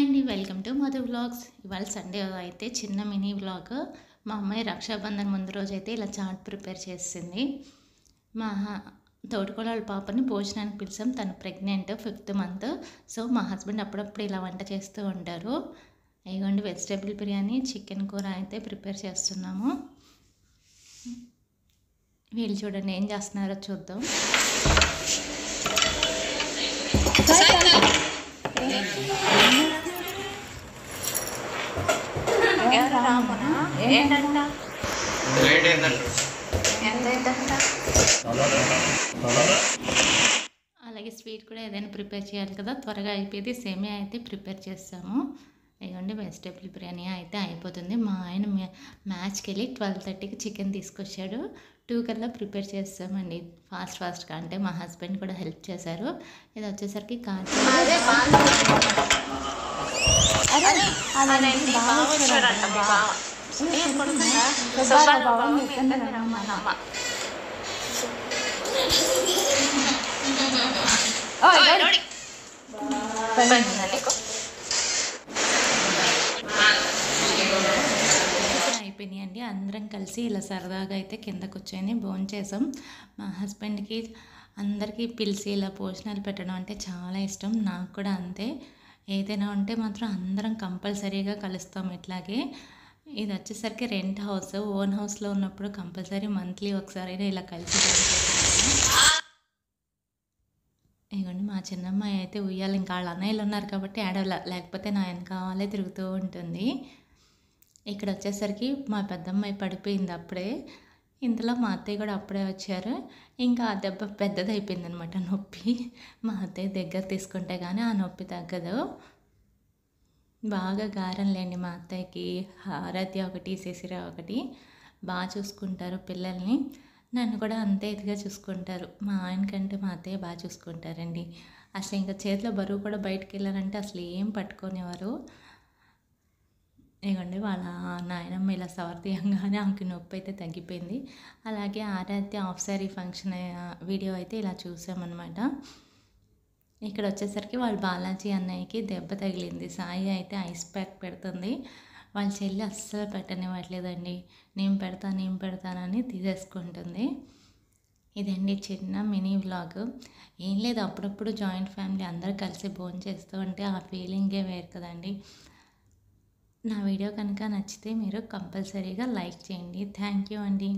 అండి, welcome to Madhu vlogs. ఇవాళ Sunday అయితే చిన్న మినీ వ్లాగ్. మా అమ్మాయి రక్షాబంధన్ ముందు రోజు అయితే ఇలా చాట్ ప్రిపేర్ చేసింది. మా తోటికోడళ్ళ పాపని భోజనానికి పిలిచాం. తను ప్రెగ్నెంట్ 5th మంత్. సో మా హస్బెండ్ అప్పుడప్పుడు ఇలా వంట చేస్తూ ఉంటారు. ఇదిగోండి వెజిటేబుల్ బిర్యానీ, చికెన్ కూర అయితే ప్రిపేర్ చేస్తున్నాము. వీళ్ళు చూడండి ఏం చేస్తున్నారో చూద్దాం. అలాగే స్వీట్ కూడా ఏదైనా ప్రిపేర్ చేయాలి కదా, త్వరగా అయిపోయింది. సేమియా అయితే ప్రిపేర్ చేస్తాము. ఇదిగోండి వెజిటేబుల్ బిర్యానీ అయితే అయిపోతుంది. మా ఆయన మ్యాచ్కి వెళ్ళి 12:30కి చికెన్ తీసుకొచ్చాడు. 2 కల్లా ప్రిపేర్ చేస్తామండి ఫాస్ట్గా. అంటే మా హస్బెండ్ కూడా హెల్ప్ చేశారు. ఇది వచ్చేసరికి అయిపోయినాయండి. అందరం కలిసి ఇలా సరదాగా అయితే కింద కూర్చొని భోంచేసాం. మా హస్బెండ్కి అందరికీ పిలిచి ఇలా భోజనాలు పెట్టడం అంటే చాలా ఇష్టం. నాకు కూడా అంతే. ఏదైనా ఉంటే మాత్రం అందరం కంపల్సరీగా కలుస్తాం. ఇట్లాగే ఇది వచ్చేసరికి రెంట్ హౌస్. ఓన్ హౌస్లో ఉన్నప్పుడు కంపల్సరీ మంత్లీ ఒకసారి ఇలా కలిసి ఇదిగోండి మా చిన్నమ్మాయి అయితే ఉయ్యాలి. ఇంకా వాళ్ళ అన్నయ్యలు ఉన్నారు కాబట్టి ఆడవాళ్ళ, లేకపోతే నా వెనకాలే తిరుగుతూ ఉంటుంది. ఇక్కడ వచ్చేసరికి మా పెద్దమ్మాయి పడిపోయింది అప్పుడే. ఇంతలో మా అత్తయ్య కూడా అప్పుడే వచ్చారు. ఇంకా ఆ దెబ్బ పెద్దదైపోయింది అనమాట, నొప్పి. మా అత్తయ్య దగ్గర తీసుకుంటే కానీ ఆ నొప్పి తగ్గదు. బాగా గారం లేండి మా అత్తయ్యకి. ఆరాధ్య ఒకటి, శశిర ఒకటి. బాగా చూసుకుంటారు పిల్లల్ని. నన్ను కూడా అంతే ఇదిగా చూసుకుంటారు. మా ఆయన కంటే మా అత్తయ్య బాగా చూసుకుంటారండి. అసలు ఇంకా చేతిలో బరువు కూడా బయటకు వెళ్ళాలంటే అసలు ఏం పట్టుకునేవారు. ఇవ్వండి వాళ్ళ నాయనమ్మ ఇలా సవర్తీయంగానే ఆమెకి నొప్పి అయితే తగ్గిపోయింది. అలాగే ఆరాధ్య హాఫ్ శారీ ఫంక్షన్ వీడియో అయితే ఇలా చూసామన్నమాట. ఇక్కడ వచ్చేసరికి వాళ్ళ బాలాజీ అన్నయ్యకి దెబ్బ తగిలింది. సాయి అయితే ఐస్ ప్యాక్ పెడుతుంది. వాళ్ళ చెల్లి అస్సలు పెట్టనివ్వట్లేదండి. నేను పెడతానని తీసేసుకుంటుంది. ఇదండి చిన్న మినీ వ్లాగ్. ఏం లేదు, అప్పుడప్పుడు జాయింట్ ఫ్యామిలీ అందరూ కలిసి భోంచేస్తూ ఉంటే ఆ ఫీలింగే వేరు కదండి. నా వీడియో కనుక నచ్చితే మీరు కంపల్సరీగా లైక్ చేయండి. థ్యాంక్ యూ అండి.